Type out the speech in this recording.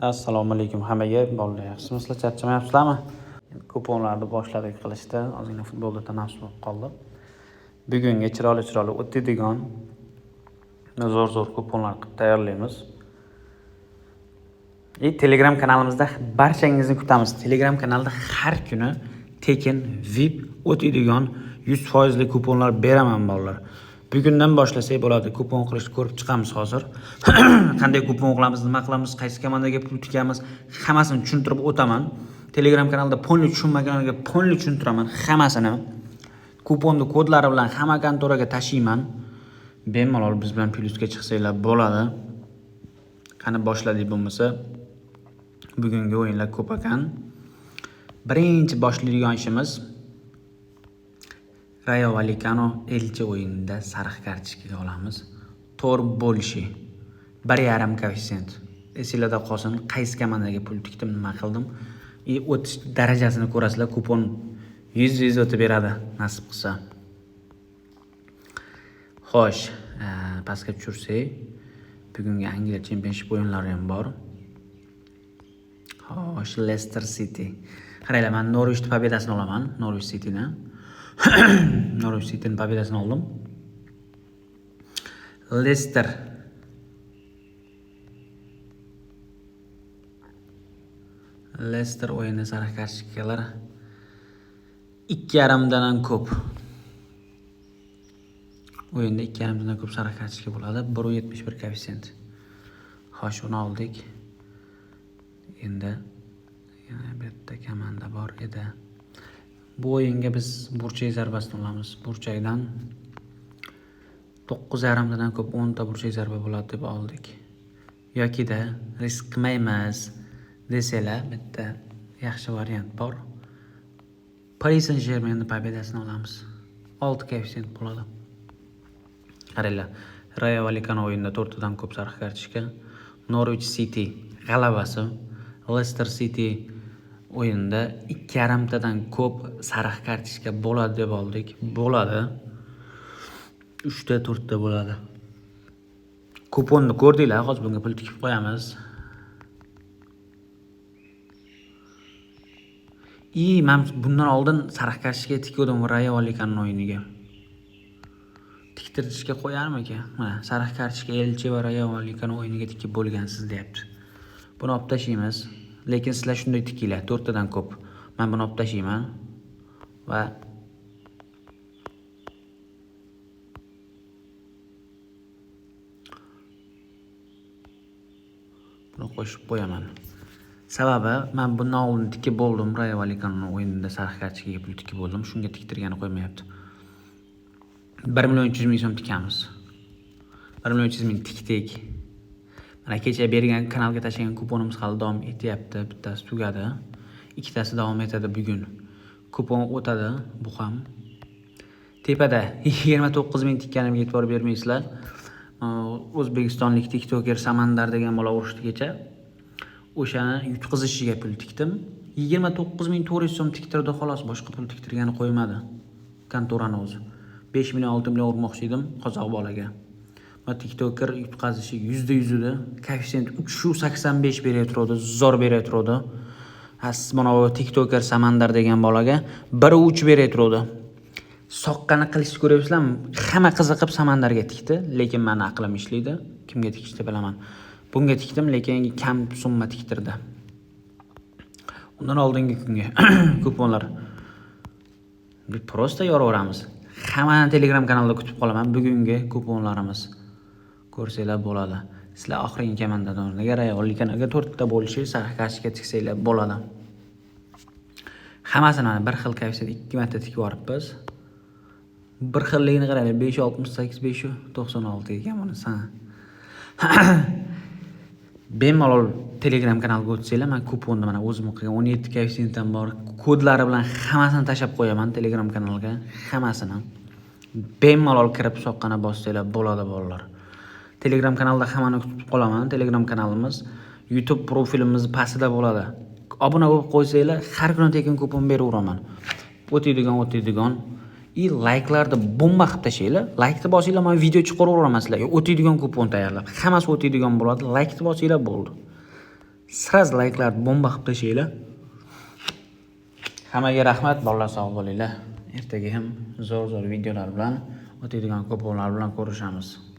Assalomu alaykum hammaga. Bolalar yaxshimisizlar? Charchamayapsizlarmi? Kuponlarni boshladik qilishda. Ozgina futbolda tanaffus bo'lib qoldi. Bugunga chiroyli o'tadigan zo'r kuponlar qilib tayyorlaymiz. Telegram kanalimizda barchangizni kutamiz. Telegram kanalida har kuni tekin VIP o'tadigan 100% kuponlar beraman bolalar. Bugundan boshlasak bo'ladi. Kupon qilishni ko'rib chiqamiz hozir. Qanday kupon qilamiz, nima qilamiz, qaysi komandaga pul tikamiz, hammasini tushuntirib o'taman. Telegram kanalida polni tushunmaganlarga polni tushuntiraman hammasini. Kuponni kodlari bilan hamma kontoraga tashiyman. Bemalol biz bilan plyusga chiqsanglar bo'ladi. Qani boshladik bo'lmasa. Bugungi o'yinlar ko'p ekan. Birinchi boshlaydigan ishimiz Rayo Vallecano elchi o'yinida sariq kartochka olamiz. Tor bo'lishi 1.5 koeffitsient. Esingizda qolsin, qaysi komandaga pul tikdim, nima qildim. O'tish darajasini ko'rasizlar, kupon 100 o'tib beradi, nasib qilsa. Xo'sh, pastga tushirsak, bugungi Angliya Championship o'yinlari ham bor. Xo'sh, Leicester City. Qaranglar, men Norwich pobedasini olaman, Norwich Cityni. Norwich City'nin pobedasini oldim. Leicester o'yinida sariq kartochkalar 2.5 dan ko'p. O'yinda 2.5 dan ko'p sariq kartochka bo'ladi. 1.71 koeffitsient. Xo'sh, uni oldik. Endi yana bitta komanda bor edi. Bu o'yinga biz burchak zarbasini olamiz. Burchakdan 9.5 dan ko'p 10 ta burchak zarba bo'ladi deb oldik. Yoki-da risk qilmaymiz desanglar, bitta yaxshi variant bor. Paris Saint-Germainning pobedasini olamiz. 6 koeffitsient bo'ladi. Qaranglar, Rayo Vallecano o'yinida 4 dan ko'p sariq kartochka, Norwich City g'alabasi, Leicester City o'yinda 2.5 dan ko'p sariq kartochka bo'ladi deb oldik. Bo'ladi. 3 ta 4 ta bo'ladi. Kuponni ko'rdinglar, hozir bunga pul tikib qo'yamiz. Men bundan oldin sariq kartochka tikdim Rayo Vallecano o'yiniga. Tiktirishga qo'yarmikan? Mana sariq kartochka elchi va Rayo Vallecano o'yiniga tikib bo'lgansiz deyapti. Buni olib tashlaymiz. Lekin sizlar shunday tikinglar, 4 tadan ko'p. Men buni olib tashlayman va buni qo'shib qo'yaman. Sababi, men bundan oldin tikib bo'ldim, Rayo Vallecano o'yinida sariq kartochkaga pul tikib bo'ldim. Shunga tiktirgani qo'ymayapti. 1.3 million so'm tikamiz. 1.3 million tikdik. Mana kecha bergan kanalga tashlagan kuponimiz hali davom etyapti. Bittasi tugadi. Ikkitasi davom etadi bugun. Kupon o'tadi, bu ham. Tepada 29 ming tikkanimga e'tibor bermaysizlar. O'zbekistonlik TikToker Samandar degan bola urishdi kecha. O'shani yutqizishiga pul tikdim. 29.400 so'm tiktirdi xolos, boshqa pul tiktirgani qo'ymadi. Kontorani o'zi. 5 million 6 million urmoqchi edim qozoq bolaga. Va TikToker yutqazishi %100 edi. Koeffitsient 3.85 berayotdi, zo'r berayotdi. Mana bu TikToker Samandar degan bolaga 1.3 berayotdi. Soqqani qilishni ko'ryapsizlarmi? Hamma qiziqib Samandarga tikdi, lekin meni aqlim ishlaydi. Kimga tikishni bilaman. Bunga tikdim, lekin kam summa tiktirdi. Undan oldingi kunga kuponlar prosta yoraveramiz. Hammani Telegram kanalida kutib qolaman. Bugungi kuponlarimiz ko'rsanglar bo'ladi. Sizlar oxirgi komandadan Rayo Vallecanoga 4 ta bo'lishi sariq kartochka tiksanglar bo'ladi. Hammasini bir xil koeffitsient 2 marta tikib yoribmiz. Bir xilligini qaranglar, 5.68, 5.96 ekan bunisi. Bemalol Telegram kanalga o'tsanglar, men kuponni mana o'zim qilgan 17 koeffitsiyentdan bor. Kodlari bilan hammasini tashab qo'yaman Telegram kanalga, hammasini. Bemalol kirib soqqani bossanglar bo'ladi bolalar. Telegram kanalida hammani kutib qolaman. Telegram kanalimiz YouTube profilimiz pastida bo'ladi. Obuna bo'lib qo'ysanglar, har kuni tekin kupon beraveraman. O'tadigan И layklarni bomba qilib tashlanglar. Laykni bosinglar, men video chiqarib o'raman sizlarga. O'taydigan kupon tayyorlab. Hammasi o'taydigan bo'ladi. Laykni bosinglar bo'ldi. Sraz layklarni bomba qilib tashlanglar. Hammaga rahmat, bolalar sog' bo'linglar. Ertaga ham zo'r videolar bilan, o'taydigan kuponlar bilan ko'rishamiz.